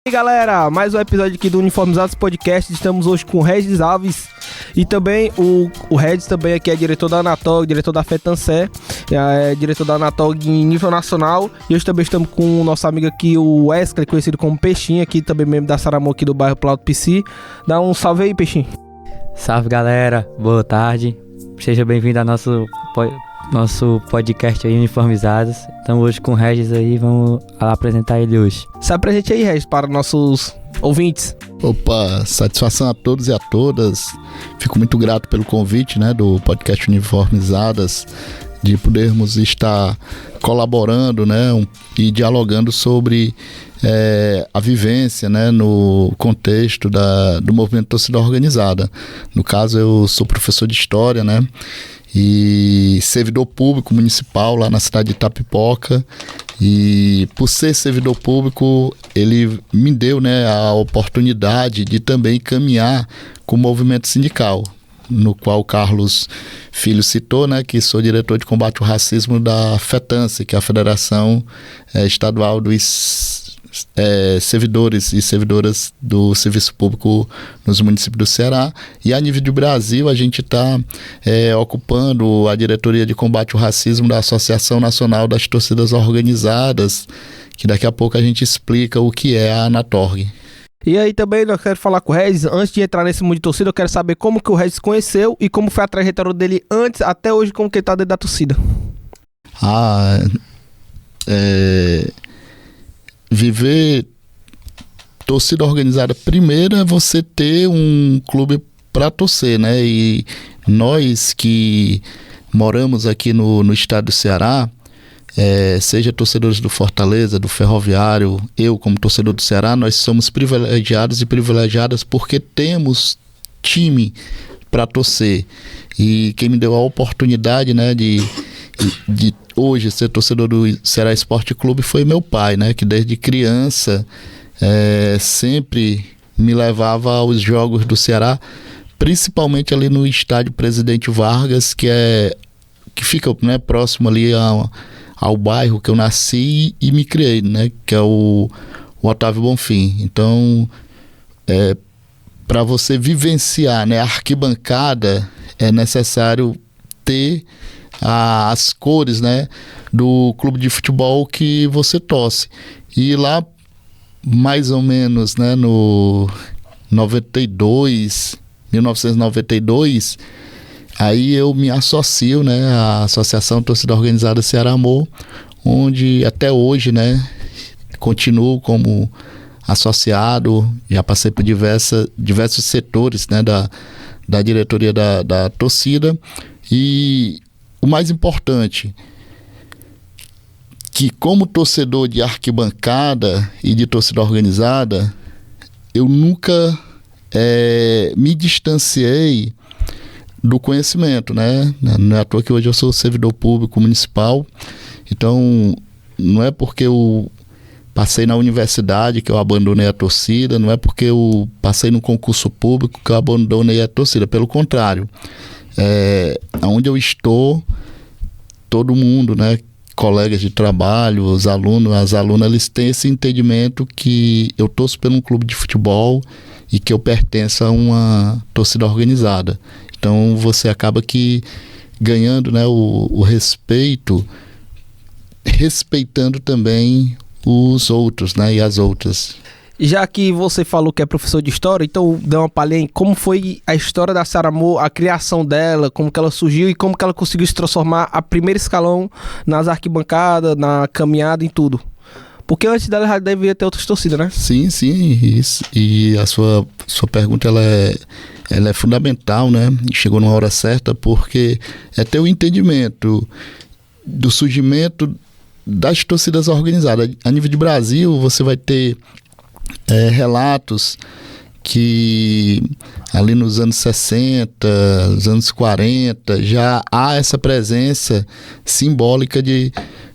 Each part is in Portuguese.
E aí galera, mais um episódio aqui do Uniformizados Podcast. Estamos hoje com o Regis Alves e também o Regis também aqui é diretor da Anatog, diretor da FETANCE, é diretor da Anatog em nível nacional. E hoje também estamos com o nosso amigo aqui, o Wesley, conhecido como Peixinho, aqui também membro da Saramô aqui do bairro Plauto PC. Dá um salve aí, Peixinho. Salve galera, boa tarde, seja bem-vindo ao nosso podcast aí, Uniformizados. Estamos hoje com o Regis aí, vamos apresentar ele hoje. Se apresente aí, Regis, para nossos ouvintes. Opa, satisfação a todos e a todas. Fico muito grato pelo convite, né, do podcast Uniformizadas, de podermos estar colaborando, né, e dialogando sobre a vivência, né, no contexto do movimento torcida organizada. No caso, eu sou professor de História, né, e servidor público municipal lá na cidade de Itapipoca, e por ser servidor público ele me deu, né, a oportunidade de também caminhar com o movimento sindical, no qual o Carlos Filho citou, né, que sou diretor de combate ao racismo da FETANCE, que é a Federação Estadual dos servidores e servidoras do serviço público nos municípios do Ceará. E a nível de Brasil, a gente está ocupando a diretoria de combate ao racismo da Associação Nacional das Torcidas Organizadas, que daqui a pouco a gente explica o que é a Anatorg. E aí também eu quero falar com o Regis, antes de entrar nesse mundo de torcida, eu quero saber como que o Regis conheceu e como foi a trajetória dele antes, até hoje, como que ele tá dentro da torcida. Viver torcida organizada, primeiro é você ter um clube para torcer, né? E nós que moramos aqui no estado do Ceará, seja torcedores do Fortaleza, do Ferroviário, eu como torcedor do Ceará, nós somos privilegiados e privilegiadas porque temos time para torcer. E quem me deu a oportunidade, né, de hoje ser torcedor do Ceará Esporte Clube foi meu pai, né, que desde criança sempre me levava aos jogos do Ceará, principalmente ali no estádio Presidente Vargas, que fica, né, próximo ali ao bairro que eu nasci e me criei, né, que é o Otávio Bonfim. Então, para você vivenciar, né, a arquibancada, é necessário ter as cores, né, do clube de futebol que você torce. E lá, mais ou menos, né, no 1992, aí eu me associo, né, à Associação Torcida Organizada Ceará Amor, onde até hoje, né, continuo como associado, já passei por diversos setores, né, da diretoria da torcida. E o mais importante, que como torcedor de arquibancada e de torcida organizada, eu nunca me distanciei do conhecimento, né? Não é à toa que hoje eu sou servidor público municipal, então não é porque eu passei na universidade que eu abandonei a torcida, não é porque eu passei no concurso público que eu abandonei a torcida, pelo contrário. Onde eu estou, todo mundo, né, colegas de trabalho, os alunos, as alunas, eles têm esse entendimento que eu torço por um clube de futebol e que eu pertenço a uma torcida organizada. Então você acaba que ganhando, né, o respeito, respeitando também os outros, né, e as outras. Já que você falou que é professor de história, então dê uma palhinha em como foi a história da Saramô, a criação dela, como que ela surgiu e como que ela conseguiu se transformar a primeiro escalão nas arquibancadas, na caminhada, em tudo. Porque antes dela já devia ter outras torcidas, né? Sim, isso. E a sua pergunta ela é fundamental, né? Chegou numa hora certa, porque é ter o entendimento do surgimento das torcidas organizadas. A nível de Brasil, você vai ter relatos que ali nos anos 60, nos anos 40, já há essa presença simbólica de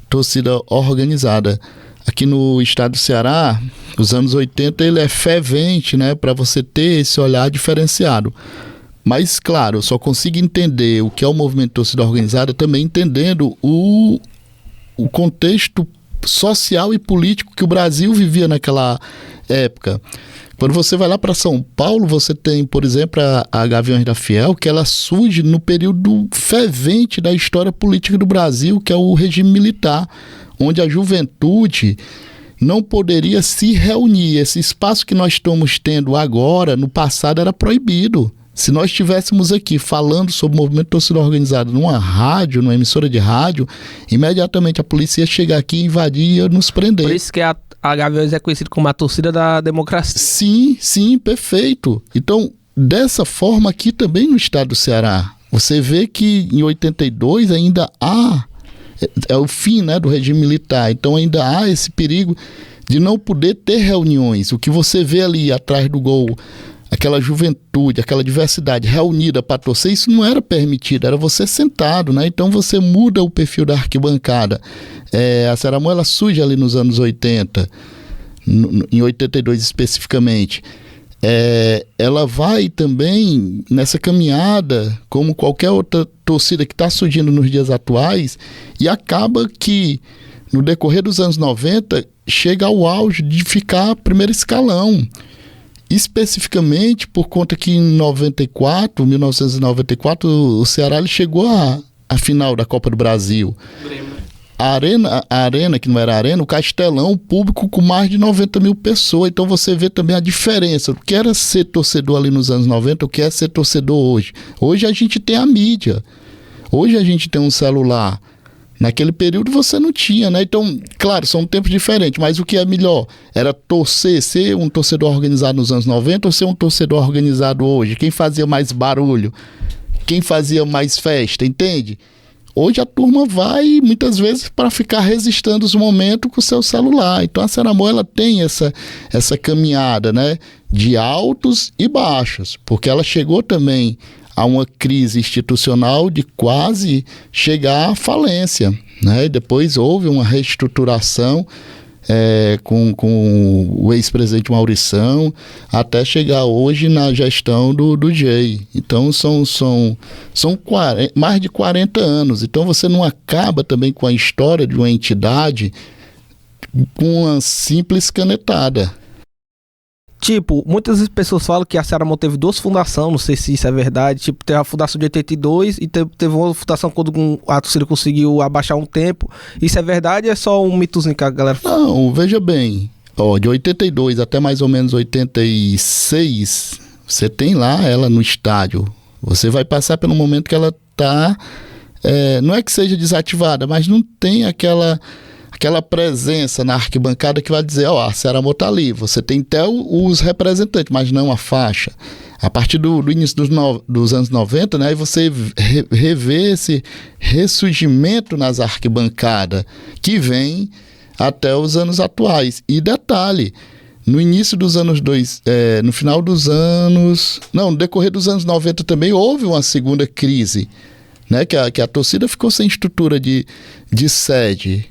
torcida organizada. Aqui no estado do Ceará, os anos 80, ele é fervente, né, para você ter esse olhar diferenciado. Mas, claro, eu só consigo entender o que é o movimento de torcida organizada também entendendo o contexto social e político que o Brasil vivia naquela época. Quando você vai lá para São Paulo, você tem, por exemplo, a Gaviões da Fiel, que ela surge no período fervente da história política do Brasil, que é o regime militar, onde a juventude não poderia se reunir. Esse espaço que nós estamos tendo agora, no passado, era proibido. Se nós estivéssemos aqui falando sobre o movimento torcida organizada numa rádio, numa emissora de rádio, imediatamente a polícia ia chegar aqui, invadir e ia nos prender. Por isso que a Gaviões é conhecida como a torcida da democracia. Sim, perfeito. Então, dessa forma aqui também no estado do Ceará, você vê que em 82 ainda há, é o fim, né, do regime militar, então ainda há esse perigo de não poder ter reuniões. O que você vê ali atrás do gol, aquela juventude, aquela diversidade reunida para torcer, isso não era permitido, era você sentado, né? Então você muda o perfil da arquibancada. A Ceramon, ela surge ali nos anos 80, em 82 especificamente. Ela vai também nessa caminhada, como qualquer outra torcida que está surgindo nos dias atuais, e acaba que, no decorrer dos anos 90, chega ao auge de ficar primeiro escalão. Especificamente por conta que em 1994, o Ceará ele chegou à final da Copa do Brasil. A arena, que não era arena, o Castelão, público com mais de 90 mil pessoas. Então você vê também a diferença. O que era ser torcedor ali nos anos 90, o que é ser torcedor hoje. Hoje a gente tem a mídia. Hoje a gente tem um celular. Naquele período você não tinha, né? Então, claro, são tempos diferentes, mas o que é melhor? Era ser um torcedor organizado nos anos 90 ou ser um torcedor organizado hoje? Quem fazia mais barulho? Quem fazia mais festa, entende? Hoje a turma vai, muitas vezes, para ficar resistindo os momentos com o seu celular. Então a Ceramon, ela tem essa caminhada, né? De altos e baixos, porque ela chegou também a uma crise institucional de quase chegar à falência, né? E depois houve uma reestruturação com o ex-presidente Maurição, até chegar hoje na gestão do Jay. Então são mais de 40 anos. Então você não acaba também com a história de uma entidade com uma simples canetada. Tipo, muitas pessoas falam que a Ceramon teve duas fundações, não sei se isso é verdade. Tipo, teve a fundação de 82 e teve uma fundação quando a torcida conseguiu abaixar um tempo. Isso é verdade ou é só um mitozinho que a galera fala? Não, veja bem. De 82 até mais ou menos 86, você tem lá ela no estádio. Você vai passar pelo momento que ela está... não é que seja desativada, mas não tem aquela presença na arquibancada que vai dizer, a Ceramon está ali. Você tem até os representantes, mas não a faixa. A partir do início dos anos 90, né, você revê esse ressurgimento nas arquibancadas, que vem até os anos atuais. E detalhe, no início dos anos no final dos anos... Não, no decorrer dos anos 90 também houve uma segunda crise, né, que a torcida ficou sem estrutura de sede.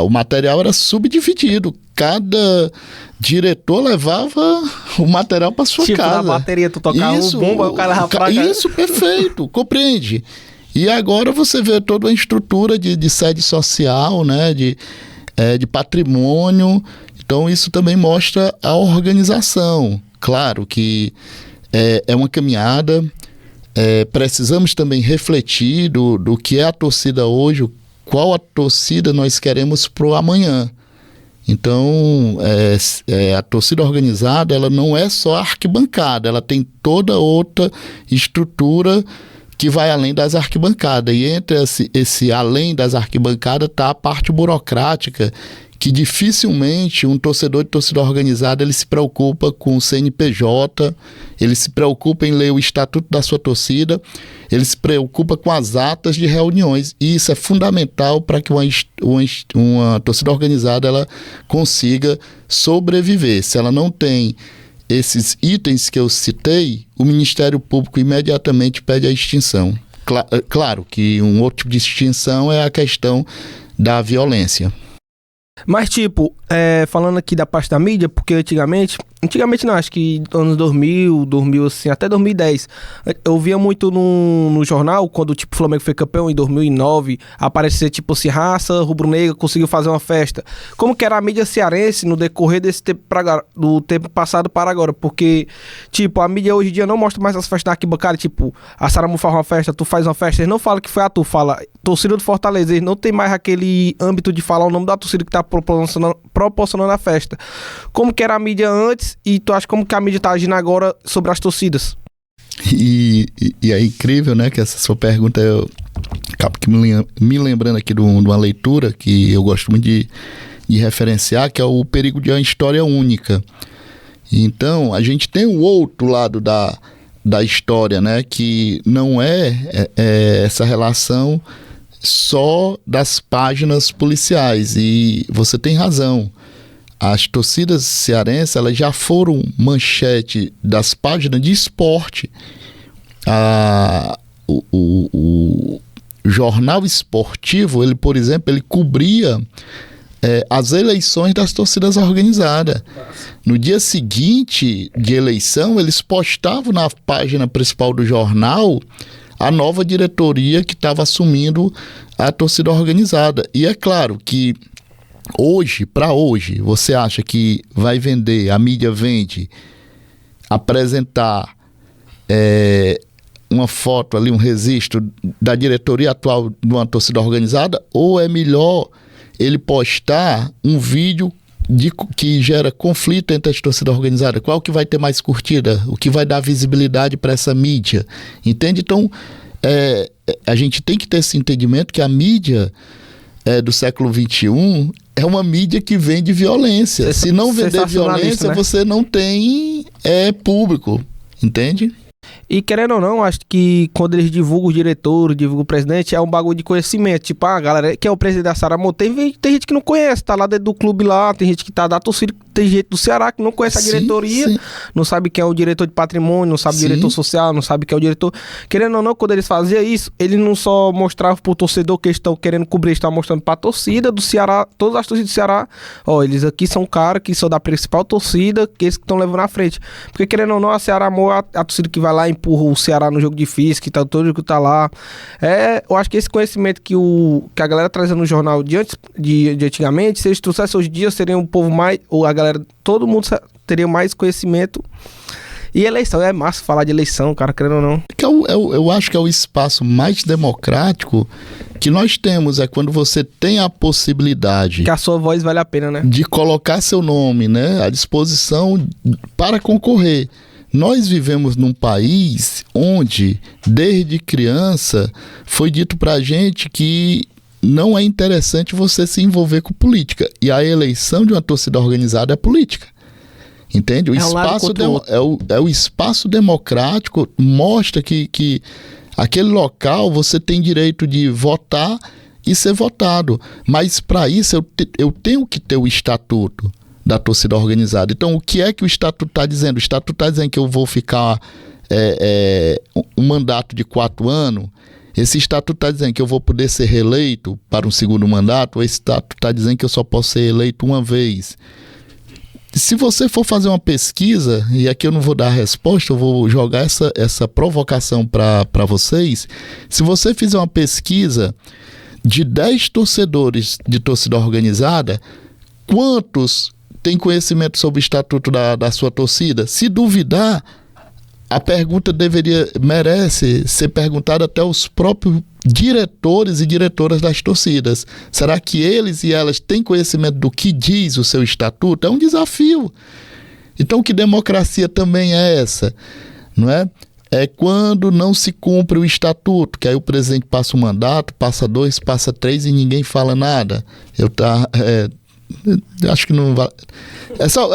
O material era subdividido. Cada diretor levava o material para sua casa. Tipo, na bateria tu tocava um bomba, o cara rapaz. Isso, perfeito, compreende. E agora você vê toda uma estrutura de sede social, né, de patrimônio. Então isso também mostra a organização. Claro que é uma caminhada. Precisamos também refletir do que é a torcida hoje, qual a torcida nós queremos para o amanhã. Então, a torcida organizada, ela não é só arquibancada, ela tem toda outra estrutura que vai além das arquibancadas. E entre esse além das arquibancadas está a parte burocrática, que dificilmente um torcedor de torcida organizada ele se preocupa com o CNPJ, ele se preocupa em ler o estatuto da sua torcida, ele se preocupa com as atas de reuniões. E isso é fundamental para que uma torcida organizada ela consiga sobreviver. Se ela não tem esses itens que eu citei, o Ministério Público imediatamente pede a extinção. Claro que um outro tipo de extinção é a questão da violência. Mas, tipo, falando aqui da parte da mídia, porque antigamente Antigamente não, acho que anos 2000 assim, até 2010. Eu via muito no jornal, quando tipo, o Flamengo foi campeão em 2009, aparecer tipo assim, raça rubro-negra conseguiu fazer uma festa. Como que era a mídia cearense no decorrer desse tempo, do tempo passado para agora? Porque, tipo, a mídia hoje em dia não mostra mais as festas na arquibancada, tipo, a Saramu faz uma festa, tu faz uma festa, eles não falam que foi a tu, fala torcida do Fortaleza, eles não tem mais aquele âmbito de falar o nome da torcida que tá proporcionando a festa. Como que era a mídia antes e tu acha como que a mídia tá agindo agora sobre as torcidas? E é incrível, né, que essa sua pergunta eu acabo que me lembrando aqui de uma leitura que eu gosto muito de referenciar, que é o perigo de uma história única. Então, a gente tem o outro lado da história, né, que não é essa relação só das páginas policiais, e você tem razão. As torcidas cearenses, elas já foram manchete das páginas de esporte. O jornal esportivo, ele, por exemplo, ele cobria as eleições das torcidas organizadas. No dia seguinte de eleição, eles postavam na página principal do jornal a nova diretoria que estava assumindo a torcida organizada. E é claro que hoje, você acha que vai vender, a mídia vende, apresentar uma foto ali, um registro da diretoria atual de uma torcida organizada, ou é melhor ele postar um vídeo que gera conflito entre as torcidas organizadas? Qual que vai ter mais curtida? O que vai dar visibilidade para essa mídia? Entende? Então, a gente tem que ter esse entendimento que a mídia do século XXI é uma mídia que vende violência. Se não vender violência, né? Você não tem público, entende? E querendo ou não, acho que quando eles divulgam o diretor, divulgam o presidente, é um bagulho de conhecimento. Tipo, a galera que é o presidente da Saramu, tem gente que não conhece, tá lá dentro do clube lá, tem gente que tá da torcida, tem gente do Ceará que não conhece a diretoria, sim. Não sabe quem é o diretor de patrimônio, não sabe o diretor social, não sabe quem é o diretor. Querendo ou não, quando eles faziam isso, eles não só mostravam pro torcedor que eles estão querendo cobrir, eles estão mostrando pra torcida do Ceará, todas as torcidas do Ceará, eles aqui são caras que são da principal torcida, que eles que estão levando na frente. Porque querendo ou não, a Saramu é a torcida que vai lá e empurra o Ceará no jogo difícil, que tá todo jogo que tá lá. Eu acho que esse conhecimento que a galera trazia no jornal de antigamente, se eles trouxessem hoje em dia, seria um povo mais, ou a galera, todo mundo teria mais conhecimento. E eleição, é massa falar de eleição, cara, querendo ou não. Eu acho que é o espaço mais democrático que nós temos, é quando você tem a possibilidade... Que a sua voz vale a pena, né? De colocar seu nome, né, à disposição para concorrer. Nós vivemos num país onde, desde criança, foi dito pra gente que não é interessante você se envolver com política. E a eleição de uma torcida organizada é política. Entende? O espaço democrático mostra que aquele local você tem direito de votar e ser votado. Mas para isso eu tenho que ter o estatuto da torcida organizada. Então, o que é que o estatuto está dizendo? O estatuto está dizendo que eu vou ficar um mandato de 4 anos. Esse estatuto está dizendo que eu vou poder ser reeleito para um segundo mandato. Ou esse estatuto está dizendo que eu só posso ser eleito uma vez. Se você for fazer uma pesquisa, e aqui eu não vou dar a resposta, eu vou jogar essa provocação para vocês. Se você fizer uma pesquisa de 10 torcedores de torcida organizada, quantos tem conhecimento sobre o estatuto da sua torcida? Se duvidar, a pergunta merece ser perguntada até aos próprios diretores e diretoras das torcidas. Será que eles e elas têm conhecimento do que diz o seu estatuto? É um desafio. Então, que democracia também é essa? Não é? É quando não se cumpre o estatuto, que aí o presidente passa um mandato, passa 2, passa 3 e ninguém fala nada. Acho que não vai. É só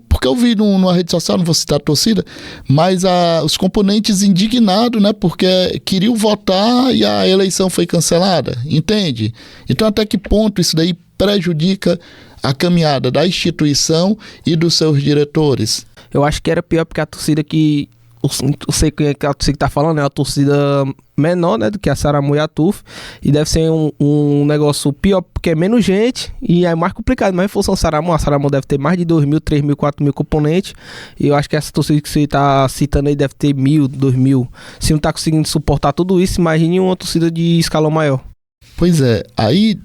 porque eu vi numa rede social, não vou citar a torcida, mas os componentes indignados, né? Porque queriam votar e a eleição foi cancelada, entende? Então, até que ponto isso daí prejudica a caminhada da instituição e dos seus diretores? Eu acho que era pior porque a torcida que eu sei que a torcida que tá falando é uma torcida menor, né, do que a Saramô e a TUF, e deve ser um negócio pior, porque é menos gente, e é mais complicado, mas em função da Saramô, a Saramô deve ter mais de 2.000, 3.000, 4.000 componentes, e eu acho que essa torcida que você tá citando aí deve ter 1.000, 2.000. Se não tá conseguindo suportar tudo isso, imagine uma torcida de escalão maior. Pois é, aí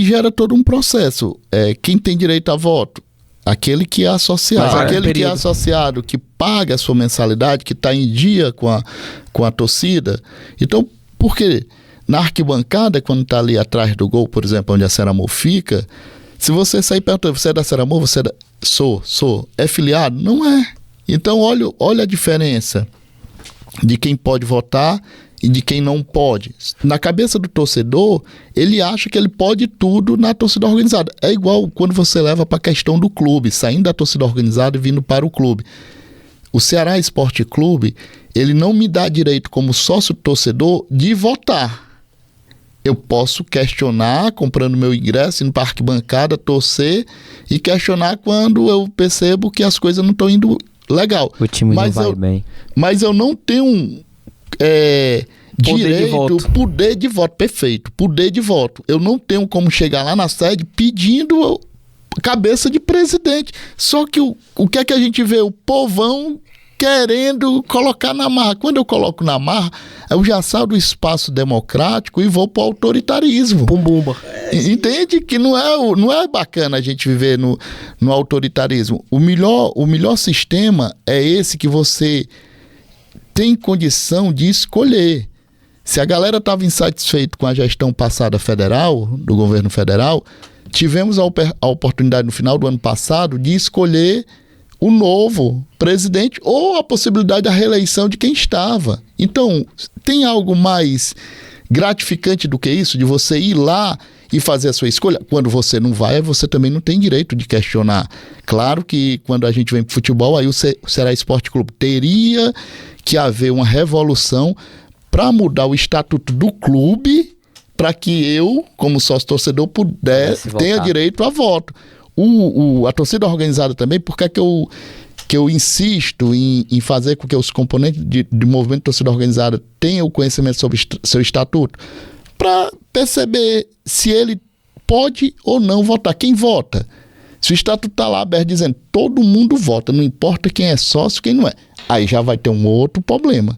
gera todo um processo. Quem tem direito a voto? Aquele que é associado. Aquele que é associado, que paga a sua mensalidade, que está em dia com a torcida. Então, por quê? Na arquibancada, quando está ali atrás do gol, por exemplo, onde a Saramô fica, se você sair perto, você é da Saramô, você é da... Sou. É filiado? Não é. Então, olha a diferença de quem pode votar e de quem não pode. Na cabeça do torcedor, ele acha que ele pode tudo na torcida organizada. É igual quando você leva para a questão do clube, saindo da torcida organizada e vindo para o clube. O Ceará Esporte Clube, ele não me dá direito como sócio torcedor de votar. Eu posso questionar, comprando meu ingresso, indo para a arquibancada, torcer e questionar quando eu percebo que as coisas não estão indo legal. O time não vai bem. Mas eu não tenho... poder de voto, perfeito, poder de voto. Eu não tenho como chegar lá na sede pedindo cabeça de presidente. Só que o que é que a gente vê? O povão querendo colocar na marra. Quando eu coloco na marra, eu já saio do espaço democrático e vou para o autoritarismo. Bumbumba. Entende que não é bacana a gente viver no autoritarismo. O melhor sistema é esse que você tem condição de escolher. Se a galera estava insatisfeita com a gestão passada federal, do governo federal, tivemos a oportunidade no final do ano passado de escolher o novo presidente ou a possibilidade da reeleição de quem estava. Então, tem algo mais gratificante do que isso, de você ir lá e fazer a sua escolha? Quando você não vai, você também não tem direito de questionar. Claro que quando a gente vem para o futebol, aí o Ceará Esporte Clube teria que haver uma revolução para mudar o estatuto do clube, para que eu, como sócio torcedor, tenha direito a voto. A torcida organizada também, por que eu insisto em fazer com que os componentes de movimento de torcida organizada tenham o conhecimento sobre seu estatuto? Para perceber se ele pode ou não votar. Quem vota? Se o estatuto está lá aberto dizendo todo mundo vota, não importa quem é sócio, quem não é. Aí já vai ter um outro problema.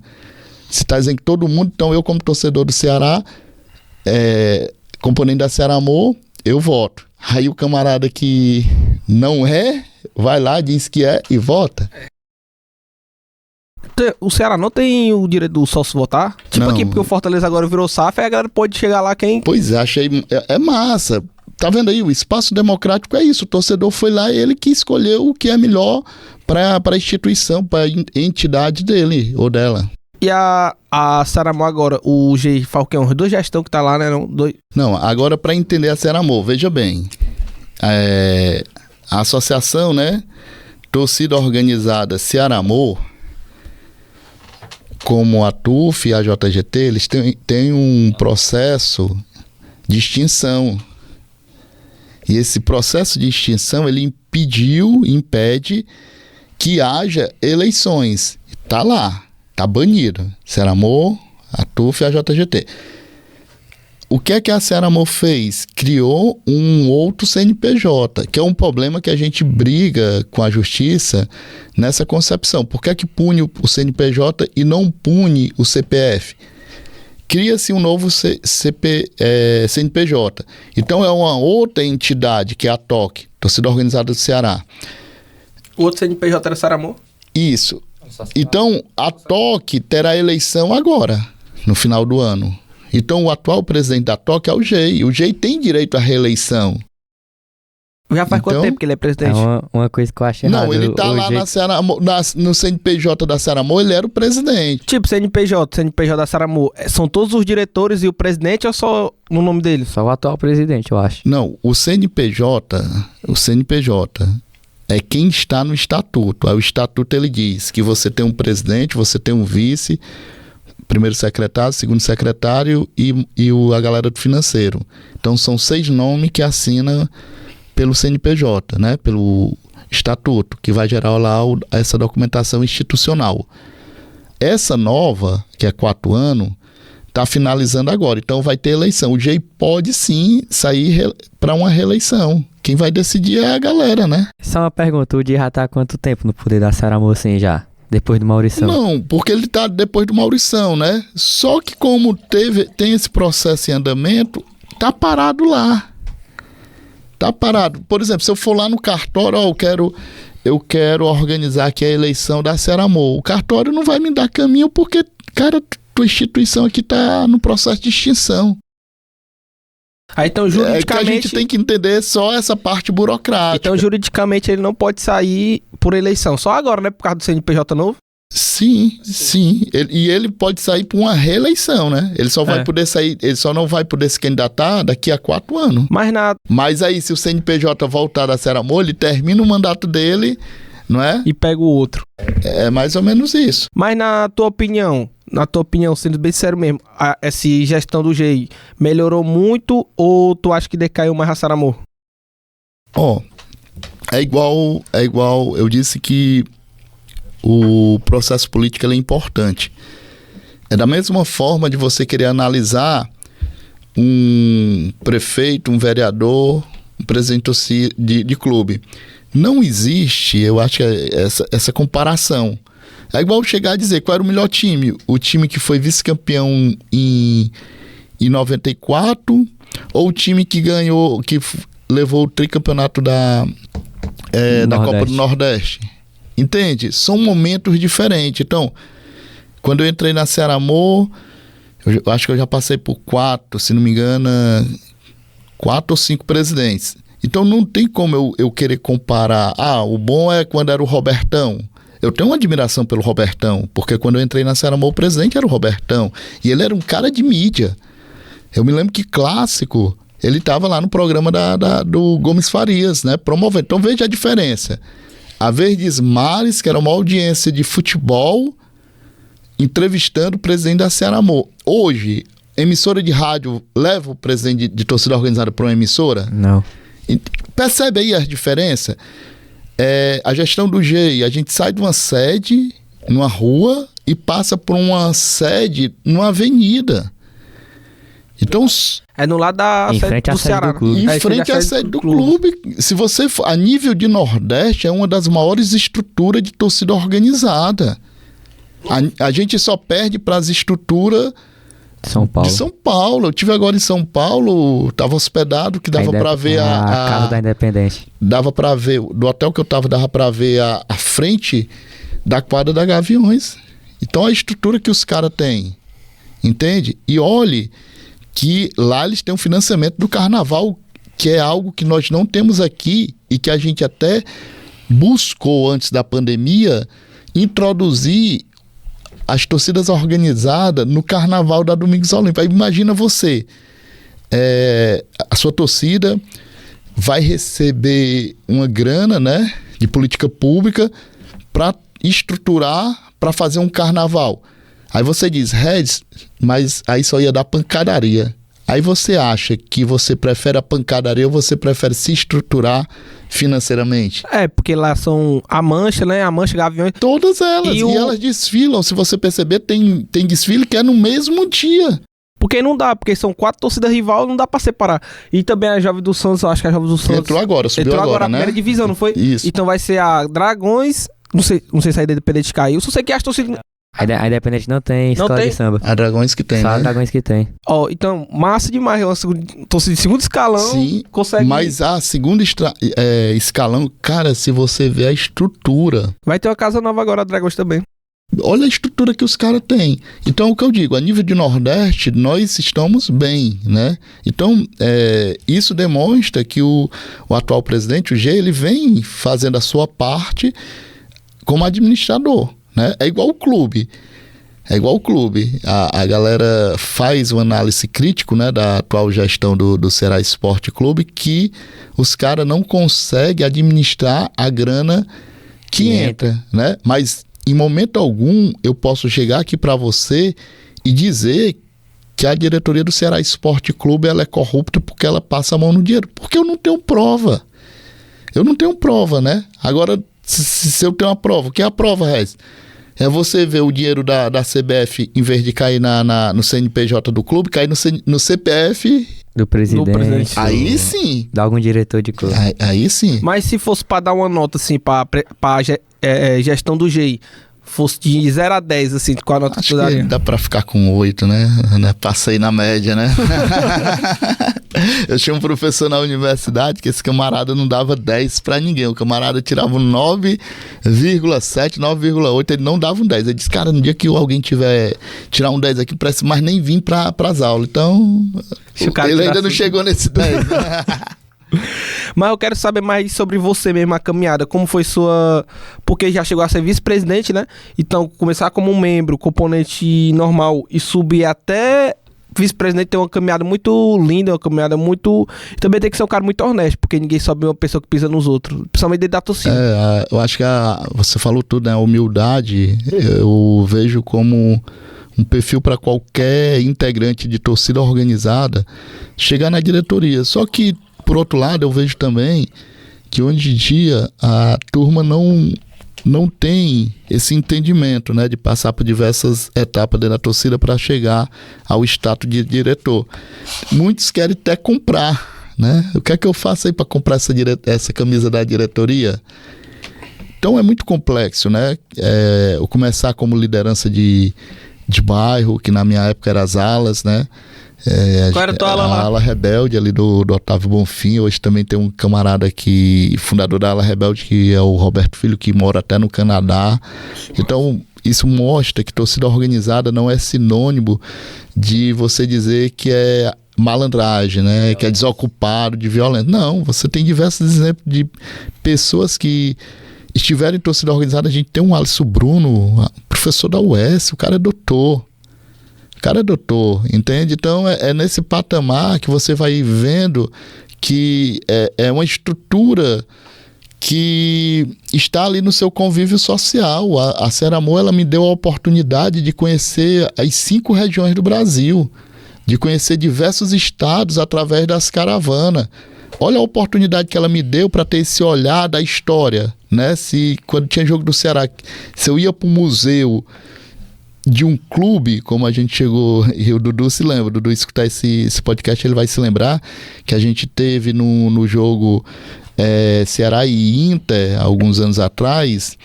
Se está dizendo que todo mundo, então eu como torcedor do Ceará, componente da Saramô, eu voto. Aí o camarada que não vai lá, diz que é e vota. O Ceará não tem o direito do sócio votar? Tipo não. Aqui, porque o Fortaleza agora virou SAF, aí a galera pode chegar lá quem... Pois é, achei... É massa. Tá vendo aí? O espaço democrático é isso. O torcedor foi lá e ele que escolheu o que é melhor para a instituição, para a entidade dele ou dela. E a Saramô agora, o G Falcão, os dois gestão que tá lá, né? Não, agora para entender a Saramô, veja bem. A associação, né? Torcida organizada Saramô, como a TUF e a JGT, eles têm um processo de extinção. E esse processo de extinção, ele impede que haja eleições. Tá lá. Está banido. Saramô, a TUF e a JGT. O que é que a Saramô fez? Criou um outro CNPJ, que é um problema que a gente briga com a justiça nessa concepção. Por que é que pune o CNPJ e não pune o CPF? Cria-se um novo CNPJ. Então é uma outra entidade, que é a TOC, Torcida Organizada do Ceará. O outro CNPJ era Saramô? Isso. Então, a TOC terá eleição agora, no final do ano. Então, o atual presidente da TOC é o GEI. O GEI tem direito à reeleição. Já faz quanto tempo que ele é presidente? É uma coisa que eu acho errado. Não, ele tá lá no CNPJ da Saramô, ele era o presidente. Tipo, CNPJ da Saramô, são todos os diretores e o presidente ou só no nome dele? Só o atual presidente, eu acho. Não, o CNPJ é quem está no estatuto. Aí o estatuto ele diz que você tem um presidente, você tem um vice, primeiro secretário, segundo secretário e a galera do financeiro. Então são 6 nomes que assinam pelo CNPJ, né? Pelo estatuto, que vai gerar lá essa documentação institucional. Essa nova, que é 4 anos, está finalizando agora. Então vai ter eleição. O Jay pode sim sair para uma reeleição. Quem vai decidir é a galera, né? Só uma pergunta, o Di já tá há quanto tempo no poder da Saramo assim já? Depois do Maurição? Não, porque ele tá depois do Maurição, né? Só que como tem esse processo em andamento, tá parado lá. Tá parado. Por exemplo, se eu for lá no cartório, eu quero organizar aqui a eleição da Saramo. O cartório não vai me dar caminho porque, cara, tua instituição aqui tá no processo de extinção. Aí, então, É que a juridicamente... gente tem que entender só essa parte burocrática. Então, juridicamente, ele não pode sair por eleição. Só agora, né? Por causa do CNPJ novo? Sim. Ele pode sair por uma reeleição, né? Ele só vai poder sair, ele só não vai poder se candidatar daqui a 4 anos. Mas aí, se o CNPJ voltar da Saramo, ele termina o mandato dele, não é? E pega o outro. É mais ou menos isso. Mas na tua opinião, sendo bem sério mesmo, essa gestão do GI melhorou muito ou tu acha que decaiu mais a Saramo? É igual, eu disse que o processo político ele é importante. É da mesma forma de você querer analisar um prefeito, um vereador, um presidente de clube. Não existe, eu acho, essa comparação. É igual chegar a dizer qual era o melhor time. O time que foi vice-campeão em 94 ou o time que ganhou, que levou o tricampeonato da Copa do Nordeste. Entende? São momentos diferentes. Então, quando eu entrei na Saramo, eu acho que eu já passei por 4, se não me engano, 4 ou 5 presidentes. Então não tem como eu querer comparar. O bom é quando era o Robertão. Eu tenho uma admiração pelo Robertão, porque quando eu entrei na Saramo, o presidente era o Robertão. E ele era um cara de mídia. Eu me lembro que Clássico, ele estava lá no programa do Gomes Farias, né? Promovendo. Então veja a diferença. A Verdes Mares, que era uma audiência de futebol, entrevistando o presidente da Saramo. Hoje, emissora de rádio leva o presidente de torcida organizada para uma emissora? Não. Percebe aí a diferença? A gestão do GI, a gente sai de uma sede numa rua e passa por uma sede numa avenida. Então, é no lado da sede do Ceará. Em frente à sede do clube. Se você for, a nível de Nordeste, é uma das maiores estruturas de torcida organizada. A gente só perde para as estruturas de São Paulo. Eu estive agora em São Paulo, estava hospedado, que dava para ver a Casa da Independência. Dava para ver, do hotel que eu estava, dava para ver a frente da quadra da Gaviões. Então a estrutura que os caras têm, entende? E olhe que lá eles têm um financiamento do carnaval, que é algo que nós não temos aqui e que a gente até buscou antes da pandemia introduzir as torcidas organizadas no carnaval da Domingos Olímpia. Aí imagina você, a sua torcida vai receber uma grana, né, de política pública para estruturar, para fazer um carnaval. Aí você diz, Regis, mas aí só ia dar pancadaria. Aí você acha que você prefere a pancadaria ou você prefere se estruturar financeiramente? Porque lá são a Mancha, né? A Mancha, Gaviões. Todas elas. E elas desfilam. Se você perceber, tem desfile que é no mesmo dia. Porque não dá, porque são 4 torcidas rival, não dá pra separar. E também a Jovem do Santos, eu acho que a Jovem do Santos... Subiu agora, a né? primeira divisão, não foi? Isso. Então vai ser a Dragões, não sei se a Independente caiu, só sei que as torcidas... A Independente não tem escola de samba. A Dragões que tem, Só né? a Dragões que tem. Então, massa demais. Uma torcida de segundo escalão. Sim, consegue... mas a segunda escalão, cara, se você vê a estrutura... Vai ter uma casa nova agora, a Dragões também. Olha a estrutura que os caras têm. Então, o que eu digo, a nível de Nordeste, nós estamos bem, né? Então, isso demonstra que o atual presidente, o G, ele vem fazendo a sua parte como administrador, né? É igual o clube. A galera faz uma análise crítica, né, da atual gestão do Ceará Esporte Clube, que os caras não conseguem administrar a grana que entra, né? Mas em momento algum eu posso chegar aqui para você e dizer que a diretoria do Ceará Esporte Clube ela é corrupta porque ela passa a mão no dinheiro. Porque eu não tenho prova. Né? Agora, se eu tenho uma prova, o que é a prova, Rez? É você ver o dinheiro da CBF, em vez de cair no CNPJ do clube, cair no CPF. Do presidente. Aí sim. De algum diretor de clube. Aí sim. Mas se fosse pra dar uma nota, assim, pra gestão do GI, fosse de 0 a 10, assim, qual a nota Acho que tu daria? que dá pra ficar com 8, né? Passei na média, né? Eu tinha um professor na universidade que esse camarada não dava 10 pra ninguém. O camarada tirava um 9,7, 9,8, ele não dava um 10. Ele disse, cara, no dia que alguém tirar um 10 aqui, não parece mais nem vir pras aulas. Então, ele ainda não chegou nesse 10. Né? Mas eu quero saber mais sobre você mesmo, a caminhada. Como foi sua... Porque já chegou a ser vice-presidente, né? Então, começar como um membro, componente normal, e subir até vice-presidente tem uma caminhada muito linda, uma caminhada muito... Também tem que ser um cara muito honesto, porque ninguém sobe uma pessoa que pisa nos outros, principalmente dentro da torcida. Eu acho que você falou tudo, né? A humildade, eu vejo como um perfil para qualquer integrante de torcida organizada chegar na diretoria. Só que, por outro lado, eu vejo também que hoje em dia a turma não tem esse entendimento, né, de passar por diversas etapas dentro da torcida para chegar ao status de diretor. Muitos querem até comprar, né? O que é que eu faço aí para comprar essa camisa da diretoria? Então é muito complexo, né? Eu começar como liderança de bairro, que na minha época era as alas, né? Qual era a tua ala lá? A ala rebelde ali do Otávio Bonfim. Hoje também tem um camarada aqui, fundador da ala rebelde, que é o Roberto Filho, que mora até no Canadá. Então isso mostra que torcida organizada não é sinônimo de você dizer que é malandragem, né? Que é desocupado, de violento. Não, você tem diversos exemplos de pessoas que estiveram em torcida organizada. A gente tem um Alisson Bruno, professor da UES, o cara é doutor. O cara é doutor, entende? Então é nesse patamar que você vai vendo que é uma estrutura que está ali no seu convívio social. A Seramor, ela me deu a oportunidade de conhecer as 5 regiões do Brasil, de conhecer diversos estados através das caravanas. Olha a oportunidade que ela me deu para ter esse olhar da história, né? Quando tinha jogo do Ceará, se eu ia para o museu de um clube, como a gente chegou, e o Dudu se lembra, o Dudu escutar esse podcast, ele vai se lembrar que a gente teve no jogo Ceará e Inter, alguns anos atrás,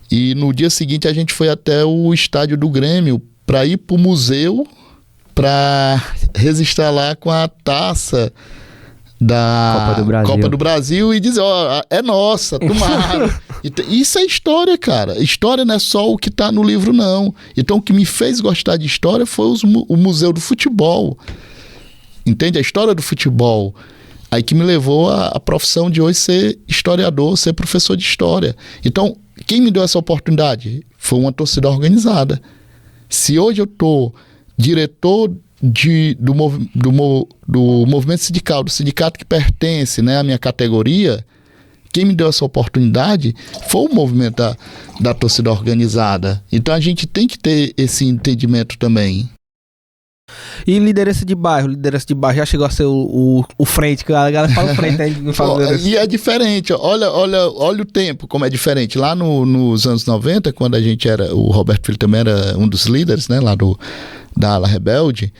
e no dia seguinte a gente foi até o estádio do Grêmio para ir para o museu, para registrar lá com a taça da Copa do Brasil e dizer, é nossa, tomaram. Isso é história, cara. História não é só o que tá no livro, não. Então o que me fez gostar de história foi o Museu do Futebol. Entende? A história do futebol. Aí que me levou a profissão de hoje ser historiador, ser professor de história. Então, quem me deu essa oportunidade? Foi uma torcida organizada. Se hoje eu tô diretor do movimento sindical, do sindicato que pertence, né, à minha categoria, quem me deu essa oportunidade foi o movimento da torcida organizada. Então a gente tem que ter esse entendimento também. E liderança de bairro já chegou a ser o frente, que a galera fala frente, né? Não fala e é diferente, olha o tempo, como é diferente. Lá nos anos 90, quando a gente o Roberto Filho também era um dos líderes, né, lá da ala rebelde,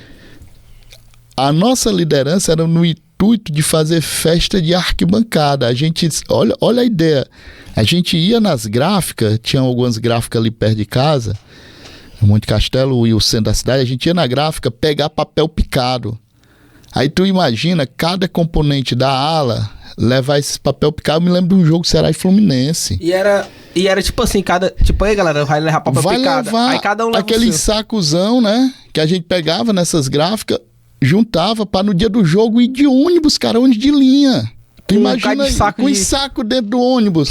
a nossa liderança era no intuito de fazer festa de arquibancada. A gente, olha a ideia, a gente ia nas gráficas, tinha algumas gráficas ali perto de casa, Monte Castelo e o centro da cidade, a gente ia na gráfica pegar papel picado. Aí tu imagina cada componente da ala levar esse papel picado. Eu me lembro de um jogo Ceará e Fluminense. E era tipo assim, aí galera, vai levar papel picado. Levar aí cada um leva aquele sacozão, né, que a gente pegava nessas gráficas, juntava para no dia do jogo ir de ônibus, cara, ônibus de linha. Tu imagina com saco dentro do ônibus.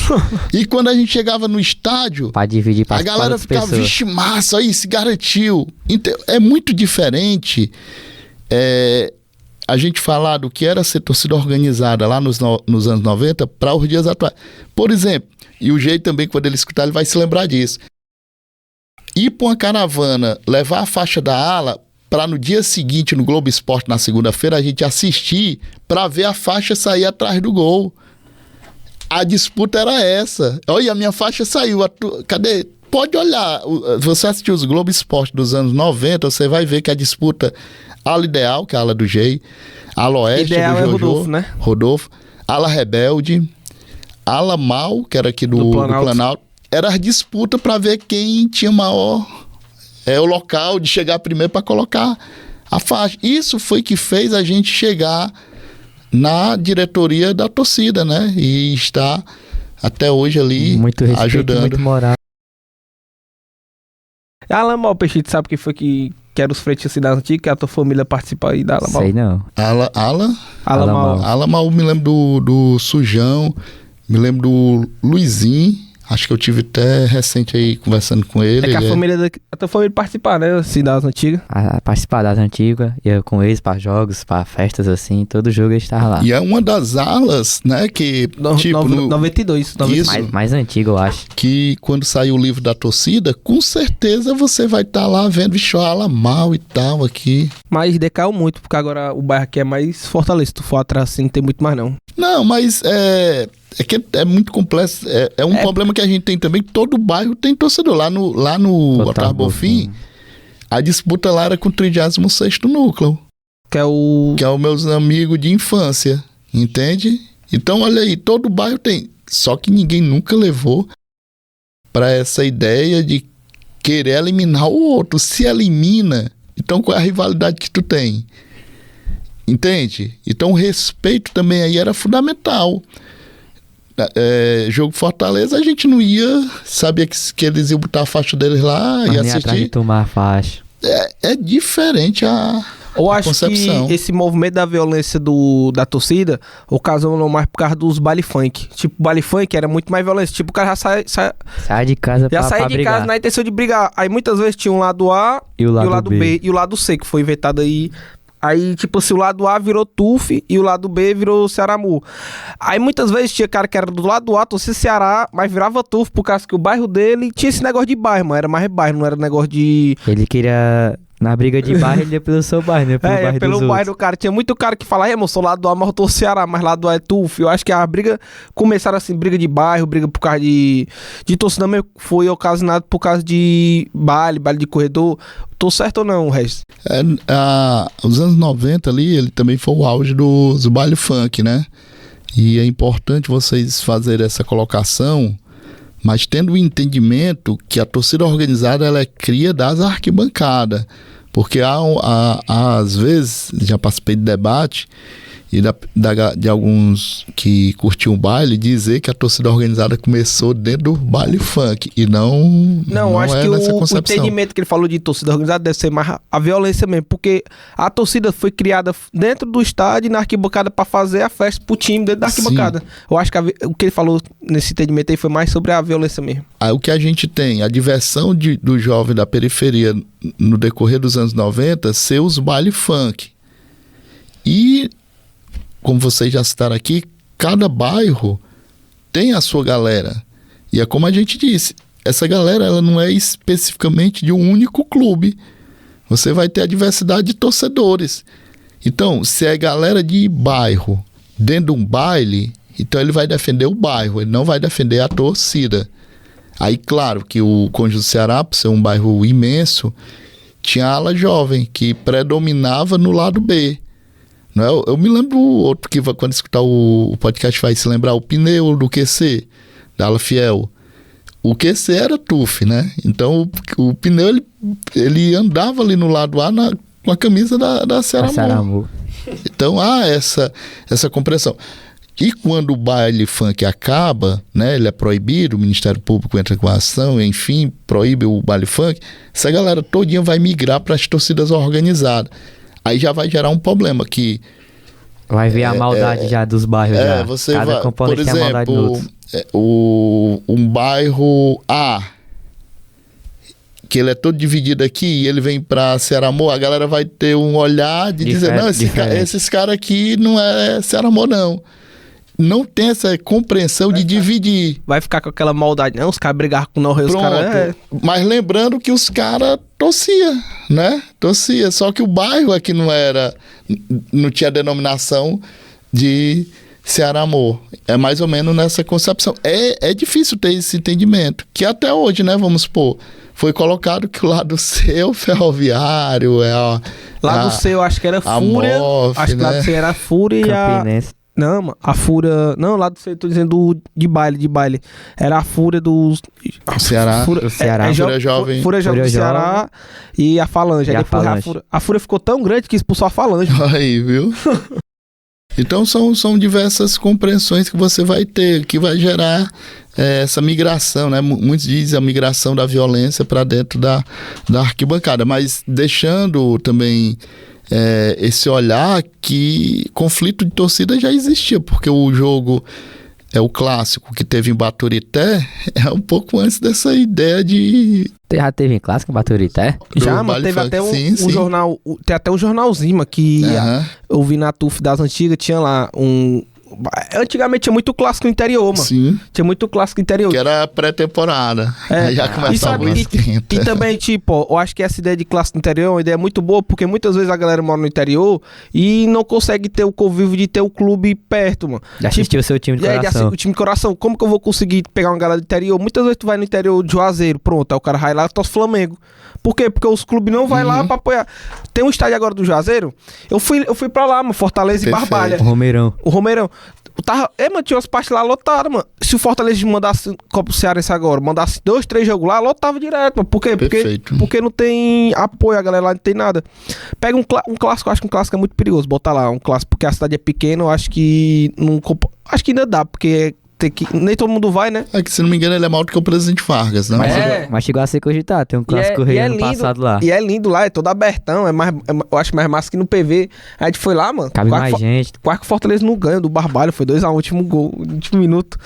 E quando a gente chegava no estádio, pra dividir a galera ficava, vixe, massa, aí se garantiu. Então, é muito diferente a gente falar do que era ser torcida organizada lá nos anos 90 para os dias atuais. Por exemplo, e o jeito também, quando ele escutar, ele vai se lembrar disso. Ir para uma caravana, levar a faixa da ala, para no dia seguinte, no Globo Esporte, na segunda-feira, a gente assistir para ver a faixa sair atrás do gol. A disputa era essa. Olha, a minha faixa saiu. Cadê? pode olhar, você assistiu os Globo Esporte dos anos 90, você vai ver que a disputa ala ideal, que é a ala do Gei, ala oeste Ideal do é Jojo, Rodolfo, né? Rodolfo, ala rebelde, ala mal, que era aqui do Planalto. Era a disputa para ver quem tinha maior o local de chegar primeiro para colocar a faixa. Isso foi que fez a gente chegar na diretoria da torcida, né? E está até hoje ali muito respeito, ajudando. Muito moral. Alamal, Peixe, tu sabe quem foi que era os freitistas da antiga, que a tua família participa aí da Alamal? Sei não. Alamal. Alamal, me lembro do Sujão, me lembro do Luizinho. Acho que eu tive até recente aí conversando com ele. É que a tua família participar, né? Assim, das antigas. Participar das antigas, ia com eles para jogos, para festas assim, todo jogo eles estavam lá. E é uma das alas, né, que... tipo, 92. Isso. Mais antigo, eu acho. Que quando sair o livro da torcida, com certeza você vai estar lá vendo, bicho, ala mal e tal aqui. Mas decaiu muito, porque agora o bairro aqui é mais Fortaleza. Se tu for atrás assim, não tem muito mais não. Não, mas é que é muito complexo. É um problema que a gente tem também. Todo bairro tem torcedor. Lá no Otávio Bonfim, a disputa lá era com o 36º núcleo. Que é o meus amigos de infância. Entende? Então, olha aí, todo bairro tem. Só que ninguém nunca levou para essa ideia de querer eliminar o outro. Se elimina, então qual é a rivalidade que tu tem? Entende? Então o respeito também aí era fundamental. Jogo Fortaleza, a gente não ia, sabia que eles iam botar a faixa deles lá e assistir. Atrás de tomar a faixa. É diferente a concepção. Que esse movimento da violência da torcida ocasionou mais por causa dos baile funk. Tipo, o baile funk era muito mais violência. Tipo, o cara já sai de casa já pra de brigar. casa na intenção de brigar. Aí muitas vezes tinha um lado A e o lado B e o lado C, que foi inventado aí. Aí, tipo assim, o lado A virou TUF e o lado B virou Cearamu. Aí, muitas vezes, tinha cara que era do lado A, torcia Ceará, mas virava TUF por causa que o bairro dele tinha esse negócio de bairro, mano. Era mais bairro, não era negócio de... Ele queria... Na briga de bairro, ele ia pelo seu bairro, né? Pelo bairro do cara. Tinha muito cara que falava, eu sou lado A, mas eu tô Ceará, mas lado A é TUF. Eu acho que a briga começaram assim, briga de bairro, briga por causa de torcida mesmo, foi ocasionado por causa de baile de corredor. Tô certo ou não, Regis? Os anos 90 ali, ele também foi o auge dos baile funk, né? E é importante vocês fazerem essa colocação, mas tendo o entendimento que a torcida organizada ela é cria das arquibancadas. Porque às vezes, já participei de debate e de alguns que curtiam o baile dizer que a torcida organizada começou dentro do baile funk e não acho é que nessa o concepção. entendimento que ele falou de torcida organizada deve ser mais a violência mesmo, porque a torcida foi criada dentro do estádio e na arquibancada para fazer a festa pro time dentro da arquibancada. Sim. Eu acho que o que ele falou nesse entendimento aí foi mais sobre a violência mesmo. Aí o que a gente tem, a diversão do jovem da periferia no decorrer dos anos 90 ser os baile funk. E como vocês já citaram aqui, cada bairro tem a sua galera. E é como a gente disse, essa galera ela não é especificamente de um único clube. Você vai ter a diversidade de torcedores. Então, se é galera de bairro dentro de um baile, então ele vai defender o bairro, ele não vai defender a torcida. Aí, claro que o Conjunto Ceará, por ser um bairro imenso, tinha a ala jovem, que predominava no lado B. Não é? Eu me lembro outro que quando escutar o podcast vai se lembrar, o Pneu do QC, da ala Fiel. O QC era TUF, né? Então o Pneu ele andava ali no lado A com a camisa da Cearamu. Então há essa compreensão. E quando o baile funk acaba, né, ele é proibido, o Ministério Público entra com a ação, enfim, proíbe o baile funk, essa galera todinha vai migrar para as torcidas organizadas. Aí já vai gerar um problema que... Vai ver a maldade já dos bairros. Você cada vai, componente por tem a maldade do exemplo, outro. um bairro A, que ele é todo dividido aqui e ele vem pra Cearamu, a galera vai ter um olhar de dizer, não, esses caras aqui não é Cearamu, não. Não tem essa compreensão de dividir. Vai ficar com aquela maldade, não? Os caras brigaram com nós, os caras... Mas lembrando que os caras torciam, né? Torcia. Só que o bairro aqui não tinha denominação de Ceará Amor. É mais ou menos nessa concepção. É difícil ter esse entendimento, que até hoje, né, vamos supor, foi colocado que o lado C é o Ferroviário, Lado C eu acho que era Fúria, MOF, acho que né? lado C era a Fúria e a... Campinense. Não, mano, a Fúria... Não, lado C, eu tô dizendo de baile. Era a Fúria dos... O Ceará. O Ceará. Fúria Jovem. Fúria Jovem do Fúria Ceará e a Falange. E Aí a depois Falange. a Fúria ficou tão grande que expulsou a Falange. Aí, viu? Então são diversas compreensões que você vai ter, que vai gerar essa migração, né? Muitos dizem a migração da violência para dentro da arquibancada, mas deixando também esse olhar que conflito de torcida já existia, porque o jogo o clássico que teve em Baturité é um pouco antes dessa ideia de... Já teve em clássico em Baturité? Já, do mano, baile teve funk. até Sim. jornal, tem até um jornalzinho que Aham. eu vi na TUF das antigas, tinha lá um... Antigamente tinha muito clássico no interior, mano. Sim, Tinha muito clássico no interior. que era pré-temporada. Aí já E começava sabe, o esquenta. e também, tipo, eu acho que essa ideia de clássico no interior é uma ideia muito boa, porque muitas vezes a galera mora no interior e não consegue ter o convívio de ter o clube perto, mano. De assistir o seu time de E aí, coração. o time de coração, como que eu vou conseguir pegar uma galera do interior? Muitas vezes tu vai no interior de Juazeiro, pronto, aí o cara vai lá e torce Flamengo. Por quê? Porque os clubes não vai lá pra apoiar. Tem um estádio agora do Juazeiro, eu fui pra lá, mano, Fortaleza e Perfeito. Barbalha. O Romeirão. O Romeirão. Mano, tinha umas partes lá lotadas, mano. Se o Fortaleza mandasse Copa Cearense agora, mandasse 2, 3 jogos lá, lotava direto, mano. Por quê? Perfeito. Porque não tem apoio, a galera lá não tem nada. Pega um clássico, eu acho que um clássico é muito perigoso. Botar lá um clássico, porque a cidade é pequena, eu acho que não... Acho que ainda dá, porque nem todo mundo vai, né? É que, se não me engano, ele é maior do que o Presidente Vargas, né? Mas chegou a ser cogitado. Tem um clássico e rei é ano lindo, passado lá. E é lindo lá, é todo abertão, eu acho mais massa que no PV. Aí a gente foi lá, mano. Cabe mais gente. Quase que o Fortaleza não ganha do Barbalho, foi 2x1, último gol, último minuto.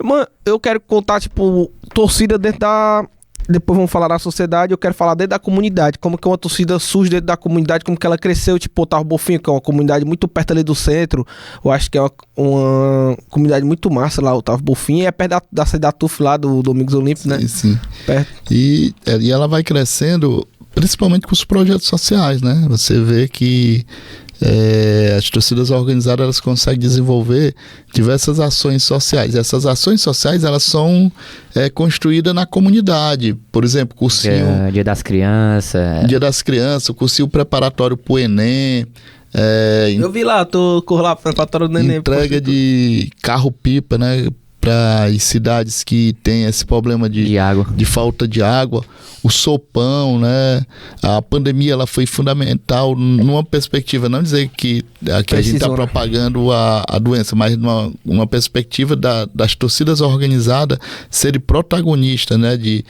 Mano, eu quero contar, tipo, torcida dentro da... Depois vamos falar da sociedade, eu quero falar dentro da comunidade, como que uma torcida surge dentro da comunidade, como que ela cresceu, tipo, Otávio Bofinho, que é uma comunidade muito perto ali do centro, eu acho que é uma comunidade muito massa lá, Otávio Bofinho, e é perto da saída da TUF lá, do Domingos Olímpicos, né? Sim. Perto. E ela vai crescendo, principalmente com os projetos sociais, né? Você vê que as torcidas organizadas, elas conseguem desenvolver diversas ações sociais. Essas ações sociais, elas são construídas na comunidade. Por exemplo, cursinho... Dia das Crianças. Dia das Crianças, cursinho preparatório pro Enem. Eu vi lá, tô com lá preparatório do Neném. Entrega de carro-pipa, né? Para as cidades que tem esse problema De água. de falta de água, o sopão, né? A pandemia, ela foi fundamental numa perspectiva, não dizer que a gente está propagando a doença, mas numa perspectiva das torcidas organizadas serem protagonistas, né? De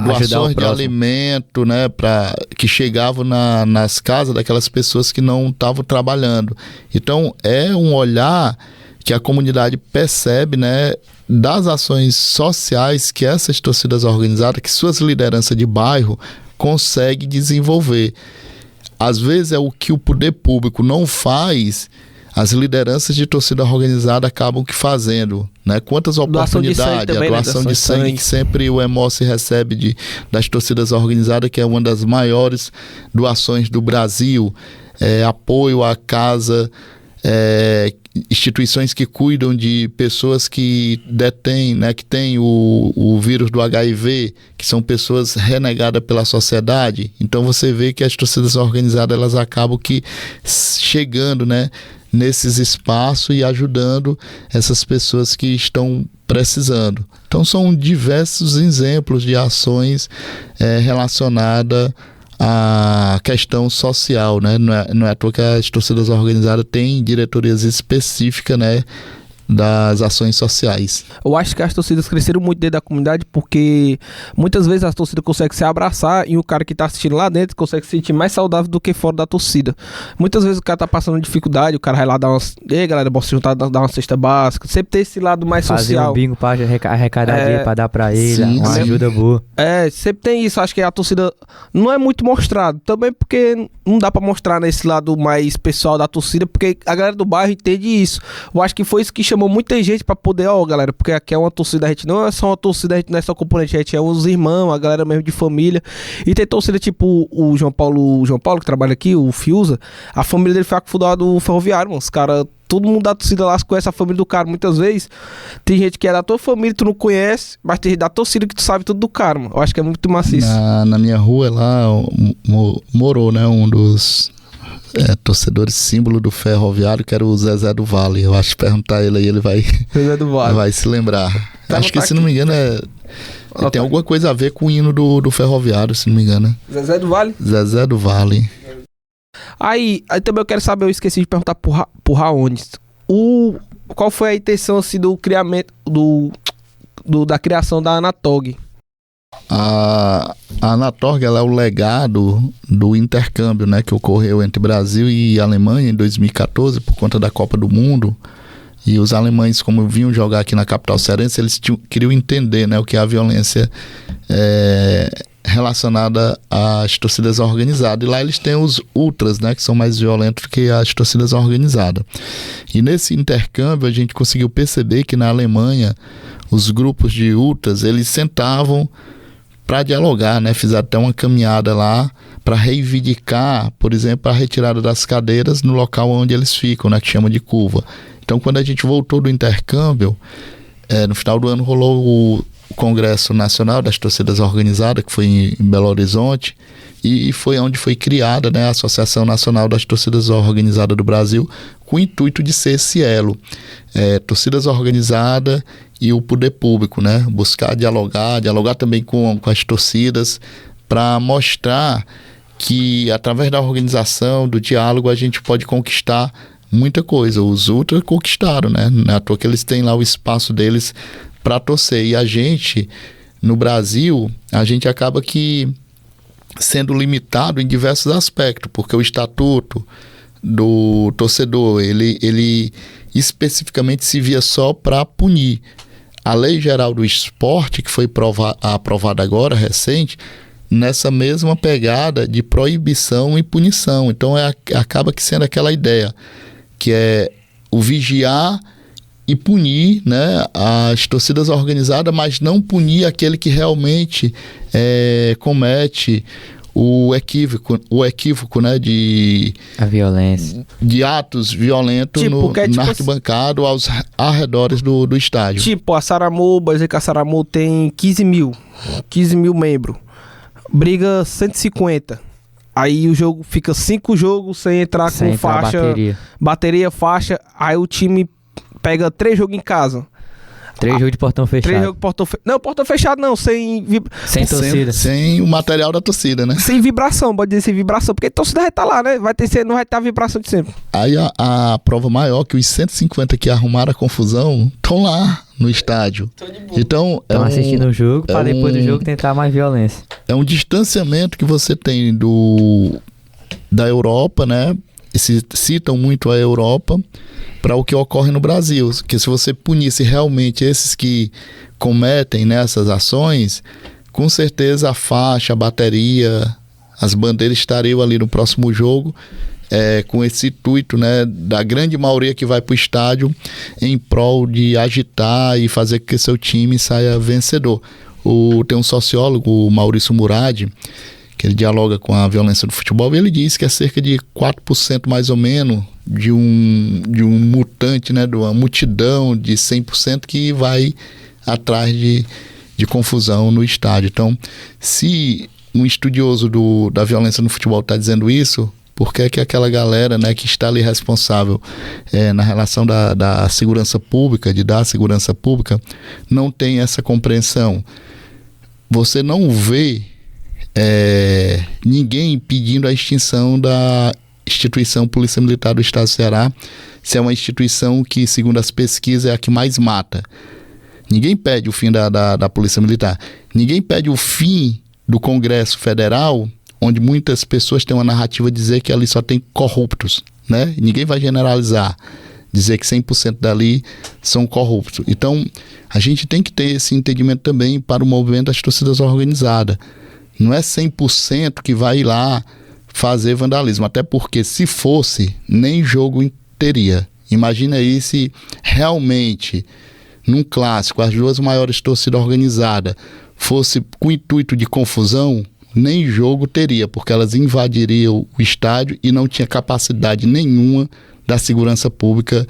doações de alimento, né? Que chegavam nas casas daquelas pessoas que não estavam trabalhando. Então, é um olhar que a comunidade percebe, né, das ações sociais que essas torcidas organizadas, que suas lideranças de bairro conseguem desenvolver. Às vezes é o que o poder público não faz, as lideranças de torcida organizada acabam que fazendo, né? Quantas oportunidades, também, a doação né? de sangue que sempre o EMOS recebe das torcidas organizadas, que é uma das maiores doações do Brasil, apoio à casa, instituições que cuidam de pessoas que detêm, né, que têm o vírus do HIV, que são pessoas renegadas pela sociedade. Então você vê que as torcidas organizadas, elas acabam que chegando, né, nesses espaços e ajudando essas pessoas que estão precisando. Então são diversos exemplos de ações relacionadas a questão social, né? Não é à toa que as torcidas organizadas têm diretorias específicas, né, das ações sociais. Eu acho que as torcidas cresceram muito dentro da comunidade porque muitas vezes as torcidas conseguem se abraçar e o cara que tá assistindo lá dentro consegue se sentir mais saudável do que fora da torcida. Muitas vezes o cara tá passando dificuldade, o cara vai lá dar umas... E aí, galera, bora se juntar, dar uma cesta básica. Sempre tem esse lado mais Fazer social. um bingo pra arrecadar dinheiro pra dar pra ele, Sim, uma sim. ajuda boa. Sempre tem isso. Acho que a torcida não é muito mostrado. Também porque não dá pra mostrar nesse lado mais pessoal da torcida, porque a galera do bairro entende isso. Eu acho que foi isso que chamou muita gente pra poder, galera, porque aqui é uma torcida, a gente não é só uma torcida, a gente não é só componente, a gente é os irmãos, a galera mesmo de família. E tem torcida tipo o João Paulo que trabalha aqui, o Fiuza, a família dele foi a que fundou do Ferroviário, mano. Os caras todo mundo da torcida lá conhece a família do cara. Muitas vezes tem gente que é da tua família, tu não conhece, mas tem gente da torcida que tu sabe tudo do cara, mano. Eu acho que é muito maciço. Na minha rua lá morou, né, um dos torcedores símbolo do Ferroviário, que era o Zezé do Vale. Eu acho que perguntar ele aí, ele vai, Zezé do Vale. vai se lembrar. Tá, acho que, se não me engano, tem tá. alguma coisa a ver com o hino do Ferroviário, se não me engano. Zezé do Vale? Zezé do Vale. Aí também eu quero saber, eu esqueci de perguntar pro Raones. Qual foi a intenção assim, do criamento da criação da Anatorg? A Anatorg, ela é o legado do intercâmbio, né, que ocorreu entre Brasil e Alemanha em 2014 por conta da Copa do Mundo. E os alemães, como vinham jogar aqui na capital cearense, eles queriam entender, né, o que é a violência relacionada às torcidas organizadas. E lá eles têm os ultras, né, que são mais violentos que as torcidas organizadas. E nesse intercâmbio a gente conseguiu perceber que na Alemanha os grupos de ultras, eles sentavam para dialogar, né? Fizeram até uma caminhada lá para reivindicar, por exemplo, a retirada das cadeiras no local onde eles ficam, né? Que chama de curva. Então, quando a gente voltou do intercâmbio, no final do ano rolou o Congresso Nacional das Torcidas Organizadas, que foi em Belo Horizonte, e foi onde foi criada, né, a Associação Nacional das Torcidas Organizadas do Brasil, com o intuito de ser esse elo. Torcidas organizadas e o poder público, né? Buscar dialogar também com as torcidas, para mostrar que através da organização, do diálogo, a gente pode conquistar muita coisa. Os ultras conquistaram, né? Não é à toa que eles têm lá o espaço deles para torcer. E a gente, no Brasil, a gente acaba que sendo limitado em diversos aspectos, porque o estatuto do torcedor, ele especificamente se via só para punir. A Lei Geral do Esporte, que foi aprovada agora, recente, nessa mesma pegada de proibição e punição. Então acaba que sendo aquela ideia, que é o vigiar e punir, né, as torcidas organizadas, mas não punir aquele que realmente comete o equívoco, né, a violência, de atos violentos na arquibancada ou aos arredores do estádio. Tipo, a Saramu, pode dizer que a Saramu tem 15 mil membros, briga 150. Aí o jogo fica 5 jogos sem entrar com faixa, bateria, faixa. Aí o time pega 3 jogos em casa. 3 jogos de portão fechado. 3 jogos de portão fechado. Não, portão fechado não, sem torcida. Sem o material da torcida, né? Sem vibração, pode dizer sem vibração, porque a torcida vai estar lá, né? Não vai ter a vibração de sempre. Aí a prova maior, que os 150 que arrumaram a confusão estão lá no estádio. Então, estão assistindo o jogo para depois do jogo tentar mais violência. É um distanciamento que você tem da Europa, né? Se citam muito a Europa para o que ocorre no Brasil, que se você punisse realmente esses que cometem nessas ações, com certeza a faixa, a bateria, as bandeiras estariam ali no próximo jogo, com esse intuito, né, da grande maioria que vai para o estádio em prol de agitar e fazer com que seu time saia vencedor. Tem um sociólogo, o Maurício Murad, que ele dialoga com a violência do futebol, e ele diz que é cerca de 4% mais ou menos de um mutante, né, de uma multidão de 100% que vai atrás de confusão no estádio. Então, se um estudioso da violência no futebol está dizendo isso, por que aquela galera, né, que está ali responsável na relação da segurança pública, de dar segurança pública, não tem essa compreensão? Você não vê ninguém pedindo a extinção da instituição Polícia Militar do Estado do Ceará, se é uma instituição que, segundo as pesquisas, é a que mais mata. Ninguém pede o fim da Polícia Militar. Ninguém pede o fim do Congresso Federal, onde muitas pessoas têm uma narrativa de dizer que ali só tem corruptos, né? Ninguém vai generalizar, dizer que 100% dali são corruptos. Então, a gente tem que ter esse entendimento também para o movimento das torcidas organizadas. Não é 100% que vai ir lá fazer vandalismo, até porque se fosse, nem jogo teria. Imagina aí se realmente, num clássico, as duas maiores torcidas organizadas fosse com o intuito de confusão, nem jogo teria, porque elas invadiriam o estádio e não tinha capacidade nenhuma da segurança pública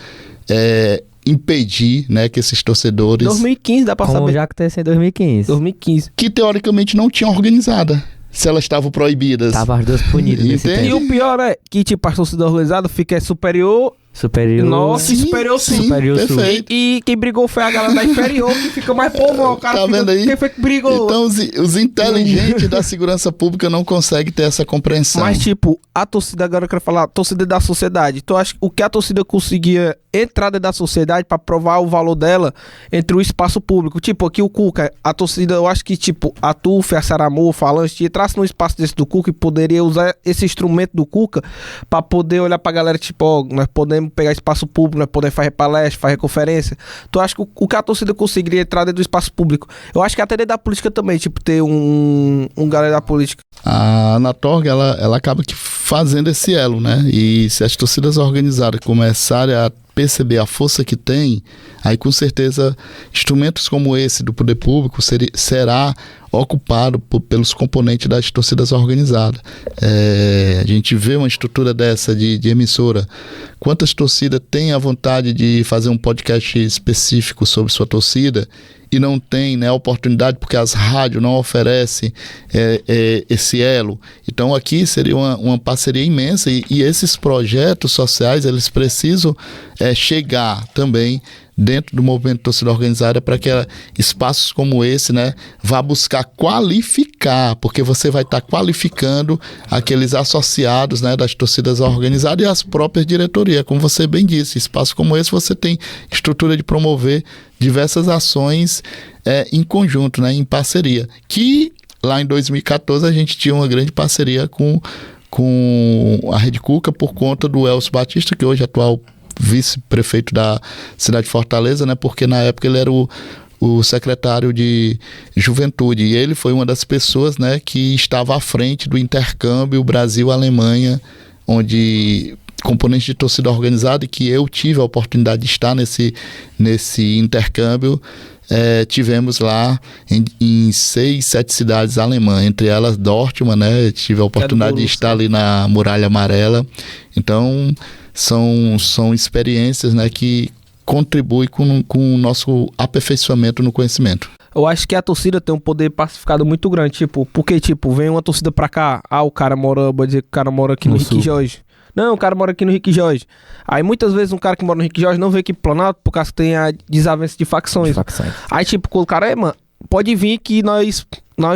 impedir, né, que esses torcedores... 2015, dá pra Como saber. já aconteceu em 2015. 2015. Que teoricamente não tinham organizada, se elas estavam proibidas. Tava as duas punidas nesse Entende? E tempo. o pior é que, tipo, a torcida organizada fica superior. Superior. Nossa, Sim, superior sul. sim, Superior sul. perfeito. E quem brigou foi a galera da inferior, que fica mais povo. O cara Tá fica, vendo aí? Quem foi que brigou? Então os inteligentes da segurança pública não conseguem ter essa compreensão. Mas, tipo, a torcida, agora eu quero falar, a torcida da sociedade. Então, acho que o que a torcida conseguia entrar dentro da sociedade pra provar o valor dela entre o espaço público. Tipo, aqui o Cuca, a torcida, eu acho que, tipo, a TUF, a Saramô, o Falante, entrasse no espaço desse do Cuca e poderia usar esse instrumento do Cuca pra poder olhar pra galera, tipo, ó, nós podemos pegar espaço público, nós podemos fazer palestra, fazer conferência. Então, acho que o que a torcida conseguiria entrar dentro do espaço público. Eu acho que até dentro da política também, tipo, ter um galera da política. A Anatorg, ela acaba que fazendo esse elo, né? E se as torcidas organizadas começarem a perceber a força que tem, aí com certeza instrumentos como esse do poder público será ocupado pelos componentes das torcidas organizadas. A gente vê uma estrutura dessa de emissora. Quantas torcidas têm a vontade de fazer um podcast específico sobre sua torcida e não tem, né, a oportunidade porque as rádios não oferecem esse elo? Então aqui seria uma parceria imensa e esses projetos sociais eles precisam chegar também dentro do movimento torcida organizada para que espaços como esse, né, vá buscar qualificar, porque você vai estar qualificando aqueles associados, né, das torcidas organizadas e as próprias diretorias. Como você bem disse, espaço como esse você tem estrutura de promover diversas ações em conjunto, né, em parceria. Que lá em 2014 a gente tinha uma grande parceria com a Rede Cuca por conta do Elcio Batista, que hoje é atual vice-prefeito da cidade de Fortaleza, né? Porque na época ele era o secretário de juventude e ele foi uma das pessoas, né, que estava à frente do intercâmbio Brasil-Alemanha, onde componentes de torcida organizada, e que eu tive a oportunidade de estar nesse intercâmbio, tivemos lá em 6, 7 cidades alemãs, entre elas Dortmund, né? Tive a oportunidade de estar ali na Muralha Amarela. Então são experiências, né, que contribuem com o nosso aperfeiçoamento no conhecimento. Eu acho que a torcida tem um poder pacificado muito grande, tipo, porque, tipo, vem uma torcida pra cá, o cara mora, vou dizer que o cara mora aqui no Rick Jorge. Não, o cara mora aqui no Rick Jorge. Aí muitas vezes um cara que mora no Rick Jorge não vem aqui pro Planalto por causa que tem a desavença de facções. Aí, tipo, o cara, mano, pode vir que nós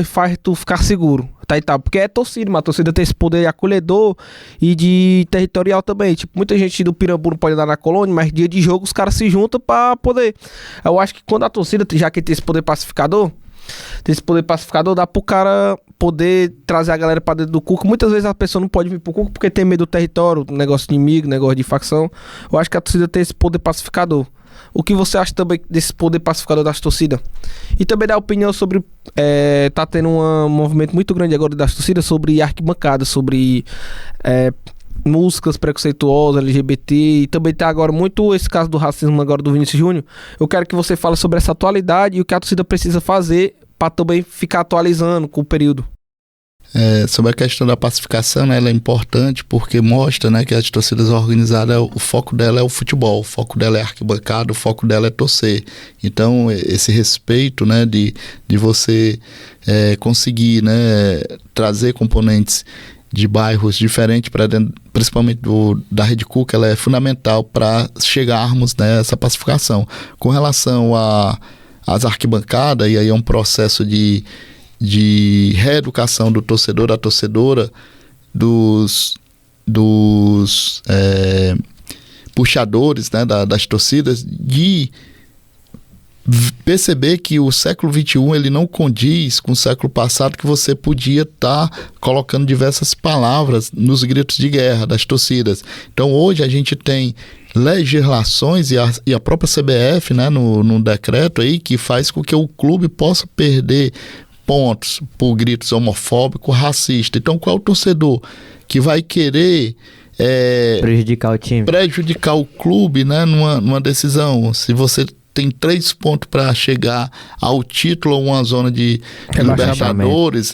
faz tu ficar seguro. Tá e tal. Porque é torcida, mas a torcida tem esse poder acolhedor e de territorial também. Tipo, muita gente do Pirambu não pode andar na colônia, mas dia de jogo os caras se juntam pra poder. Eu acho que quando a torcida, já que tem esse poder pacificador, dá pro cara poder trazer a galera pra dentro do Cuca. Muitas vezes a pessoa não pode vir pro Cuca porque tem medo do território, negócio de inimigo, negócio de facção. Eu acho que a torcida tem esse poder pacificador. O que você acha também desse poder pacificador das torcidas? E também dá opinião sobre... tá tendo um movimento muito grande agora das torcidas sobre arquibancada, sobre músicas preconceituosas, LGBT, e também tá agora muito esse caso do racismo agora do Vinícius Júnior. Eu quero que você fale sobre essa atualidade e o que a torcida precisa fazer para também ficar atualizando com o período. Sobre a questão da pacificação, né, ela é importante porque mostra, né, que as torcidas organizadas, o foco dela é o futebol, o foco dela é arquibancada, o foco dela é torcer. Então, esse respeito, né, de você conseguir, né, trazer componentes de bairros diferentes para dentro, principalmente da Rede Cuca, ela é fundamental para chegarmos nessa pacificação. Com relação às arquibancadas, e aí é um processo de reeducação do torcedor, da torcedora, dos puxadores, né, das torcidas, de perceber que o século XXI ele não condiz com o século passado, que você podia estar colocando diversas palavras nos gritos de guerra das torcidas. Então hoje a gente tem legislações e a própria CBF, né, no decreto aí, que faz com que o clube possa perder pontos por gritos homofóbicos, racistas. Então qual é o torcedor que vai querer prejudicar o time, prejudicar o clube, né, numa decisão? Se você tem 3 pontos para chegar ao título ou uma zona de